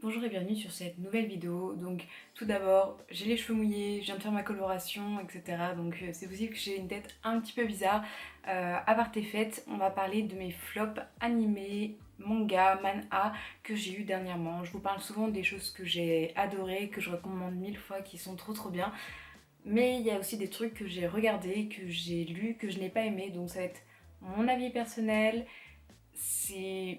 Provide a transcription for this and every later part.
Bonjour et bienvenue sur cette nouvelle vidéo. Donc tout d'abord, j'ai les cheveux mouillés, je viens de faire ma coloration, etc. Donc c'est possible que j'ai une tête un petit peu bizarre. À part tes fêtes, on va parler de mes flops animés, manga, manhwa que j'ai eu dernièrement. Je vous parle souvent des choses que j'ai adorées, que je recommande 1000 fois, qui sont trop bien. Mais il y a aussi des trucs que j'ai regardés, que j'ai lus, que je n'ai pas aimé. Donc ça va être mon avis personnel. C'est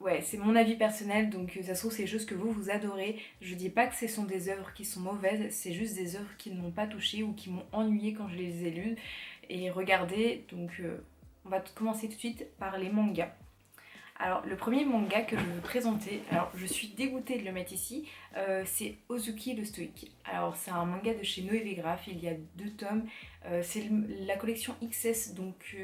Ouais, c'est mon avis personnel, donc ça se trouve c'est des choses que vous adorez. Je dis pas que ce sont des œuvres qui sont mauvaises, c'est juste des œuvres qui ne m'ont pas touchée ou qui m'ont ennuyée quand je les ai lues et regardées. Donc on va commencer tout de suite par les mangas. Alors le premier manga que je veux présenter, alors je suis dégoûtée de le mettre ici, c'est Ozuki le Stoïque. Alors c'est un manga de chez Noévégraphe, il y a 2 tomes, c'est la collection XS, donc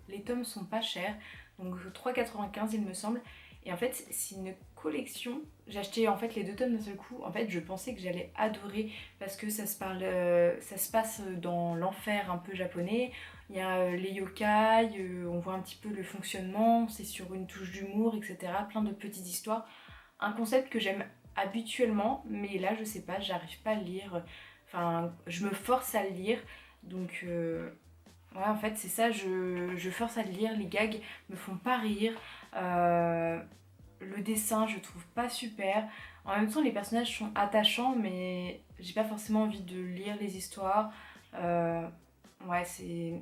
les tomes sont pas chers, donc 3,95 il me semble. Et en fait c'est une collection, j'ai acheté en fait les 2 tomes d'un seul coup, en fait je pensais que j'allais adorer parce que ça se passe dans l'enfer un peu japonais. Il y a les yokai, on voit un petit peu le fonctionnement, c'est sur une touche d'humour, etc. Plein de petites histoires. Un concept que j'aime habituellement, mais là je sais pas, j'arrive pas à le lire. Enfin, je me force à le lire, donc ouais, en fait c'est ça, je force à le lire, les gags me font pas rire. Le dessin je trouve pas super. En même temps les personnages sont attachants, mais j'ai pas forcément envie de lire les histoires. Ouais, c'est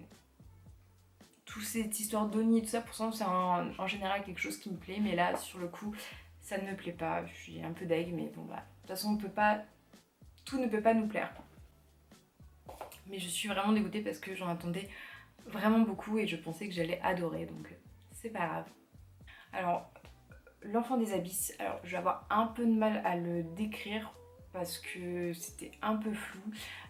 toute cette histoire d'Oni et tout ça, pourtant c'est en général quelque chose qui me plaît, mais là sur le coup ça ne me plaît pas, je suis un peu deg, mais bon bah, de toute façon on peut pas, tout ne peut pas nous plaire. Mais je suis vraiment dégoûtée parce que j'en attendais vraiment beaucoup et je pensais que j'allais adorer, donc c'est pas grave. Alors, l'enfant des abysses, alors je vais avoir un peu de mal à le décrire parce que c'était un peu flou.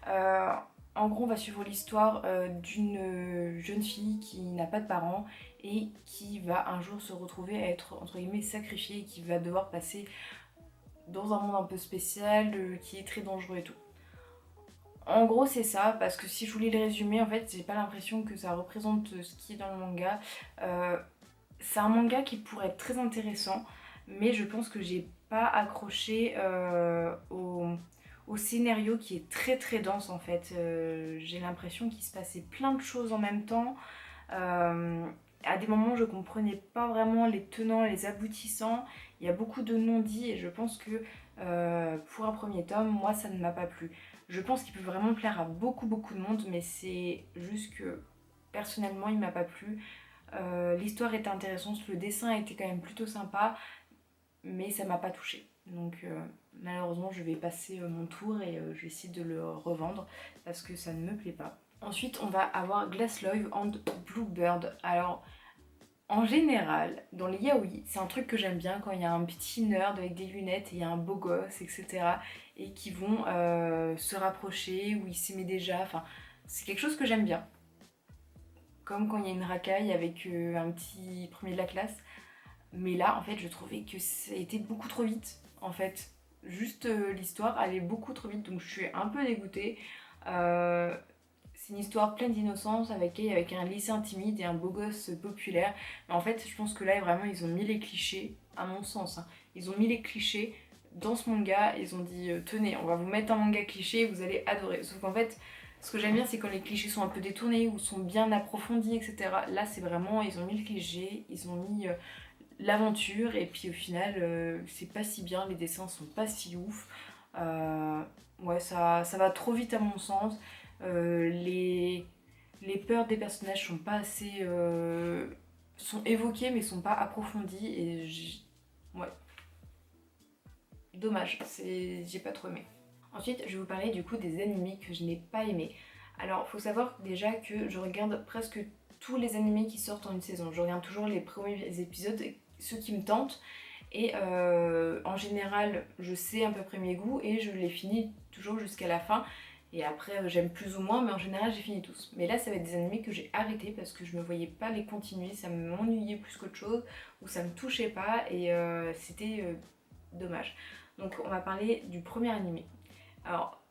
Euh, En gros, on va suivre l'histoire d'une jeune fille qui n'a pas de parents et qui va un jour se retrouver à être entre guillemets sacrifiée et qui va devoir passer dans un monde un peu spécial qui est très dangereux et tout. En gros, c'est ça, parce que si je voulais le résumer, en fait, j'ai pas l'impression que ça représente ce qui est dans le manga. Euh, c'est un manga qui pourrait être très intéressant, mais je pense que j'ai pas accroché au scénario qui est très dense en fait. J'ai l'impression qu'il se passait plein de choses en même temps. Euh, à des moments, je comprenais pas vraiment les tenants et les aboutissants. Il y a beaucoup de non-dits et je pense que pour un premier tome, moi ça ne m'a pas plu. Je pense qu'il peut vraiment plaire à beaucoup de monde, mais c'est juste que personnellement il m'a pas plu. L'histoire était intéressante, le dessin était quand même plutôt sympa, mais ça m'a pas touchée. Donc malheureusement je vais passer mon tour et je vais essayer de le revendre parce que ça ne me plaît pas. Ensuite on va avoir Glass Love and Bluebird. Alors en général, dans les yaoi, c'est un truc que j'aime bien quand il y a un petit nerd avec des lunettes et il y a un beau gosse, etc. Et qui vont se rapprocher, ou il s'aimait déjà, enfin c'est quelque chose que j'aime bien. Comme quand il y a une racaille avec un petit premier de la classe. Mais là, en fait, je trouvais que ça a été beaucoup trop vite. En fait, juste l'histoire allait beaucoup trop vite, donc je suis un peu dégoûtée. Euh, c'est une histoire pleine d'innocence avec un lycéen timide et un beau gosse populaire. Mais en fait, je pense que là, vraiment, ils ont mis les clichés, à mon sens. Hein. Ils ont mis les clichés dans ce manga. Ils ont dit tenez, on va vous mettre un manga cliché, vous allez adorer. Sauf qu'en fait, ce que j'aime bien, c'est quand les clichés sont un peu détournés ou sont bien approfondis, etc. Là, c'est vraiment, ils ont mis le cliché, ils ont mis l'aventure, et puis au final, c'est pas si bien, les dessins sont pas si ouf. Euh, ouais, ça va trop vite à mon sens. Les peurs des personnages sont pas assez. Sont évoquées, mais sont pas approfondies, et ouais, dommage, j'ai pas trop aimé. Ensuite, je vais vous parler du coup des animés que je n'ai pas aimés. Alors, faut savoir déjà que je regarde presque tous les animés qui sortent en une saison. Je regarde toujours les premiers épisodes, ceux qui me tentent. Et en général, je sais à peu près mes goûts et je les finis toujours jusqu'à la fin. Et après, j'aime plus ou moins, mais en général, j'ai fini tous. Mais là, ça va être des animés que j'ai arrêtés parce que je me voyais pas les continuer. Ça m'ennuyait plus qu'autre chose, ou ça me touchait pas, et c'était dommage. Donc, on va parler du premier animé. Alors,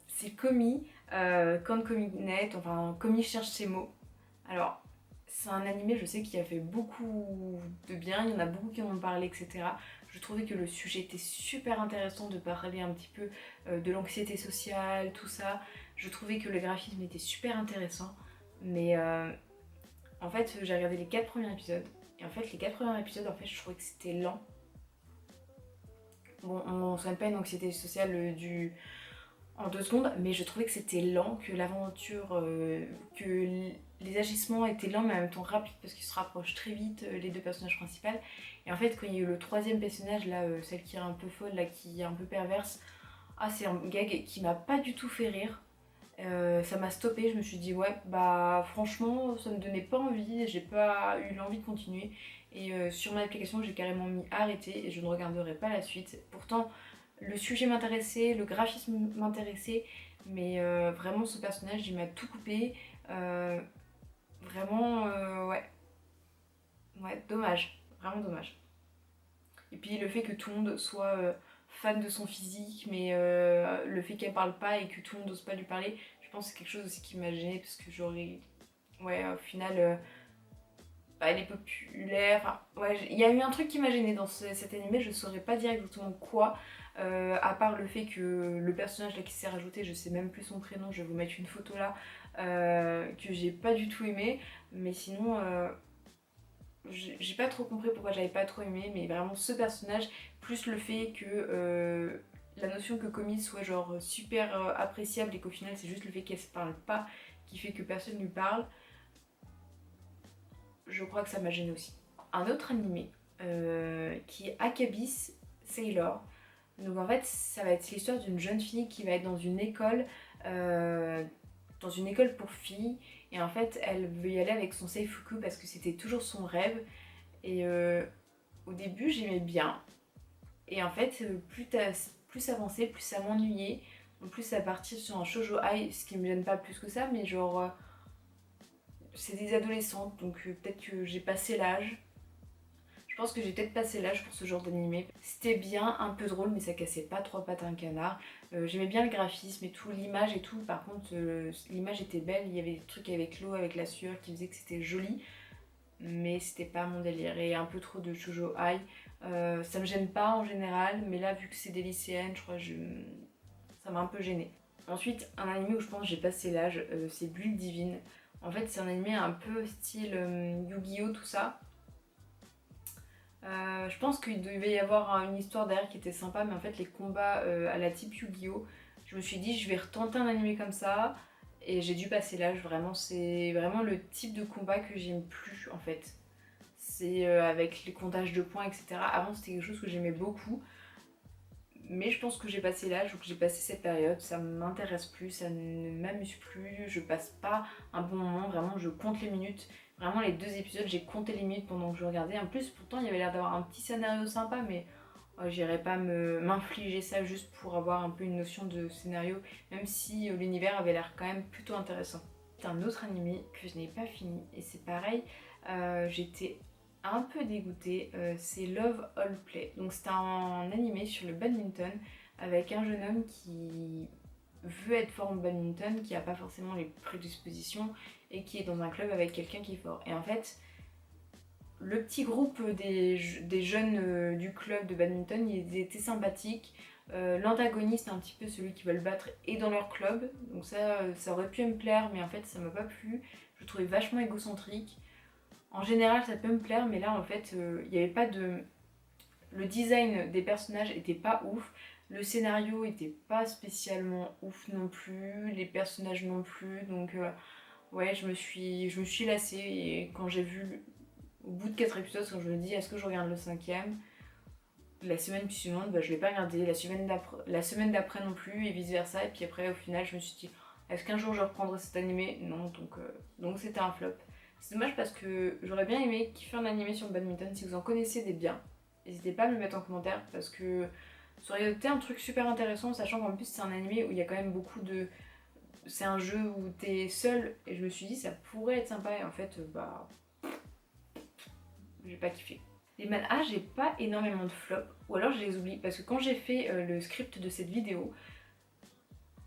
c'est Komi, quand Komi net, enfin Komi cherche ses mots. Alors, C'est un animé, je sais, qui a fait beaucoup de bien, il y en a beaucoup qui en ont parlé, etc. Je trouvais que le sujet était super intéressant de parler un petit peu de l'anxiété sociale, tout ça. Je trouvais que le graphisme était super intéressant. Mais en fait, j'ai regardé les 4 premiers épisodes. Et en fait, les 4 premiers épisodes, en fait, je trouvais que c'était lent. Bon, on ne soigne pas une anxiété sociale en 2 secondes, mais je trouvais que c'était lent, que l'aventure, les agissements étaient lents mais en même temps rapides parce qu'ils se rapprochent très vite, les 2 personnages principaux. Et en fait, quand il y a eu le troisième personnage, là, celle qui est un peu folle, là, qui est un peu perverse, ah, c'est un gag qui m'a pas du tout fait rire. Ça m'a stoppé, je me suis dit ouais bah franchement ça me donnait pas envie, j'ai pas eu l'envie de continuer et sur mon application j'ai carrément mis arrêter et je ne regarderai pas la suite. Pourtant le sujet m'intéressait, le graphisme m'intéressait, mais vraiment ce personnage il m'a tout coupé. Euh, Vraiment ouais dommage, vraiment dommage. Et puis le fait que tout le monde soit fan de son physique, mais le fait qu'elle parle pas et que tout le monde n'ose pas lui parler, je pense que c'est quelque chose aussi qui m'a gênée parce que j'aurais. Ouais, au final, bah, elle est populaire. Enfin, ouais, il y a eu un truc qui m'a gênée dans cet animé, je saurais pas dire exactement quoi, à part le fait que le personnage là qui s'est rajouté, je sais même plus son prénom, je vais vous mettre une photo là, que j'ai pas du tout aimé, mais sinon. J'ai pas trop compris pourquoi j'avais pas trop aimé, mais vraiment ce personnage, plus le fait que la notion que Komi soit genre super appréciable et qu'au final c'est juste le fait qu'elle se parle pas qui fait que personne lui parle, je crois que ça m'a gêné aussi. Un autre animé qui est Akabis Sailor. Donc en fait ça va être l'histoire d'une jeune fille qui va être euh, dans une école pour filles et en fait elle veut y aller avec son Seifuku parce que c'était toujours son rêve. Et au début, j'aimais bien. Et en fait, plus ça avançait, plus ça m'ennuyait. En plus, ça partit sur un shoujo high, ce qui me gêne pas plus que ça, mais genre, c'est des adolescentes, donc peut-être que j'ai passé l'âge. Je pense que j'ai peut-être passé l'âge pour ce genre d'animé. C'était bien, un peu drôle, mais ça cassait pas trois pattes à un canard. J'aimais bien le graphisme et tout, l'image et tout. Par contre, l'image était belle, il y avait des trucs avec l'eau, avec la sueur qui faisaient que c'était joli. Mais c'était pas mon délire et un peu trop de shoujo high. Ça me gêne pas en général, mais là vu que c'est des lycéennes, je crois que ça m'a un peu gênée. Ensuite, un animé où je pense que j'ai passé l'âge, c'est Bulle Divine. En fait, c'est un animé un peu style Yu-Gi-Oh! Tout ça. Je pense qu'il devait y avoir une histoire derrière qui était sympa, mais en fait, les combats à la type Yu-Gi-Oh! Je me suis dit, je vais retenter un animé comme ça, et j'ai dû passer l'âge. Vraiment, c'est vraiment le type de combat que j'aime plus en fait. C'est avec les comptages de points, etc. Avant, c'était quelque chose que j'aimais beaucoup. Mais je pense que j'ai passé l'âge ou que j'ai passé cette période. Ça ne m'intéresse plus, ça ne m'amuse plus. Je passe pas un bon moment. Vraiment, je compte les minutes. Vraiment, les 2 épisodes, j'ai compté les minutes pendant que je regardais. En plus, pourtant, il y avait l'air d'avoir un petit scénario sympa, mais j'irais pas m'infliger ça juste pour avoir un peu une notion de scénario, même si l'univers avait l'air quand même plutôt intéressant. C'est un autre animé que je n'ai pas fini, et c'est pareil, j'étais un peu dégoûtée, c'est Love All Play. Donc c'est un animé sur le badminton avec un jeune homme qui veut être fort en badminton, qui n'a pas forcément les prédispositions et qui est dans un club avec quelqu'un qui est fort. Et en fait, le petit groupe des jeunes du club de badminton, ils étaient sympathiques. L'antagoniste, un petit peu celui qui va le battre, est dans leur club. Donc ça aurait pu me plaire, mais en fait ça m'a pas plu. Je le trouvais vachement égocentrique. En général ça peut me plaire, mais là en fait il n'y avait pas de... Le design des personnages était pas ouf. Le scénario était pas spécialement ouf non plus. Les personnages non plus. Donc ouais, je me suis lassée. Et quand j'ai vu au bout de 4 épisodes, quand je me dis est-ce que je regarde le cinquième, la semaine suivante, bah, je l'ai pas regardé, la semaine d'après non plus, et vice versa. Et puis après, au final, je me suis dit est-ce qu'un jour je reprendrai cet animé? Non, donc c'était un flop. C'est dommage parce que j'aurais bien aimé kiffer un animé sur le badminton. Si vous en connaissez des biens, n'hésitez pas à me le mettre en commentaire parce que ça aurait été un truc super intéressant, sachant qu'en plus c'est un animé où il y a quand même beaucoup de... C'est un jeu où t'es seul, et je me suis dit ça pourrait être sympa, et en fait, bah, j'ai pas kiffé. Les manhwas, j'ai pas énormément de flops, ou alors je les oublie, parce que quand j'ai fait le script de cette vidéo,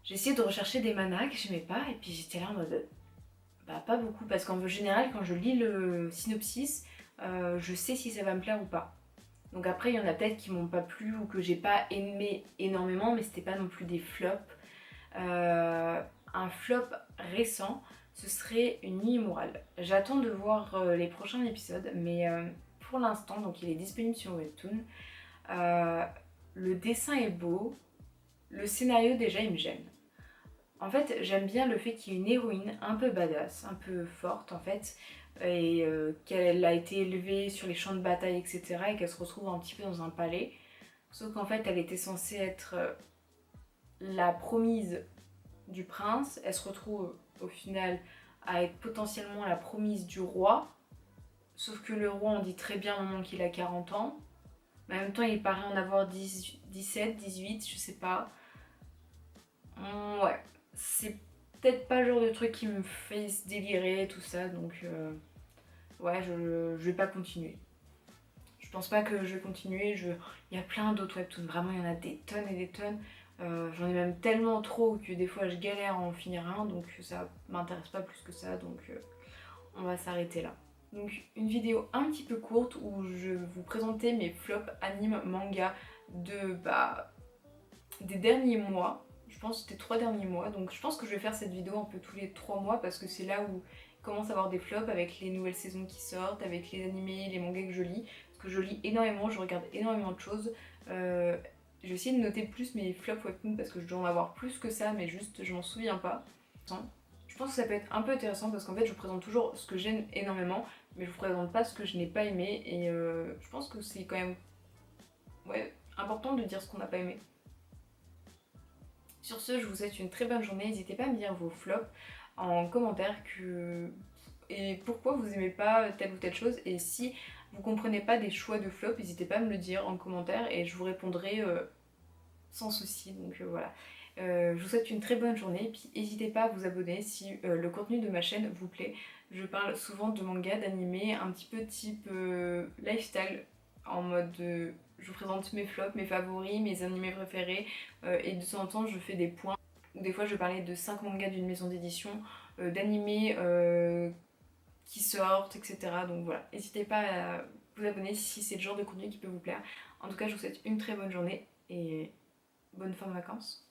j'ai essayé de rechercher des manhwas que j'aimais pas, et puis j'étais là en mode Bah pas beaucoup, parce qu'en général quand je lis le synopsis, je sais si ça va me plaire ou pas. Donc après il y en a peut-être qui m'ont pas plu ou que j'ai pas aimé énormément, mais c'était pas non plus des flops. Un flop récent, ce serait Une nuit immorale. J'attends de voir les prochains épisodes, mais pour l'instant, donc il est disponible sur Webtoon. Euh, le dessin est beau, le scénario déjà il me gêne. En fait, j'aime bien le fait qu'il y ait une héroïne un peu badass, un peu forte en fait, et qu'elle a été élevée sur les champs de bataille, etc. et qu'elle se retrouve un petit peu dans un palais. Sauf qu'en fait, elle était censée être la promise du prince. Elle se retrouve au final à être potentiellement la promise du roi. Sauf que le roi, on dit très bien au moment qu'il a 40 ans. Mais en même temps, il paraît en avoir 17, 18, je sais pas. Ouais, c'est peut-être pas le genre de truc qui me fait se délirer, tout ça. Donc, ouais, je vais pas continuer. Je pense pas que je vais continuer. Il y a plein d'autres webtoons. Vraiment, il y en a des tonnes et des tonnes. J'en ai même tellement trop que des fois je galère à en finir un, donc ça m'intéresse pas plus que ça, donc on va s'arrêter là. Donc une vidéo un petit peu courte où je vous présentais mes flops anime manga des derniers mois. Je pense que c'était 3 derniers mois, donc je pense que je vais faire cette vidéo un peu tous les 3 mois parce que c'est là où il commence à avoir des flops avec les nouvelles saisons qui sortent, avec les animés, les mangas que je lis. Parce que je lis énormément, je regarde énormément de choses. Je vais essayer de noter plus mes flops webtoons parce que je dois en avoir plus que ça, mais juste je m'en souviens pas. Je pense que ça peut être un peu intéressant parce qu'en fait je vous présente toujours ce que j'aime énormément, mais je vous présente pas ce que je n'ai pas aimé et je pense que c'est quand même important de dire ce qu'on n'a pas aimé. Sur ce, je vous souhaite une très bonne journée. N'hésitez pas à me dire vos flops en commentaire et pourquoi vous aimez pas telle ou telle chose. Et si vous comprenez pas des choix de flops, n'hésitez pas à me le dire en commentaire et je vous répondrai sans souci. Donc voilà. Je vous souhaite une très bonne journée. Et puis n'hésitez pas à vous abonner si le contenu de ma chaîne vous plaît. Je parle souvent de manga, d'animé, un petit peu type lifestyle, en mode je vous présente mes flops, mes favoris, mes animés préférés, et de temps en temps je fais des points, ou des fois je parlais de 5 mangas d'une maison d'édition, d'animés qui sortent, etc. Donc voilà, n'hésitez pas à vous abonner si c'est le genre de contenu qui peut vous plaire. En tout cas, je vous souhaite une très bonne journée et bonne fin de vacances.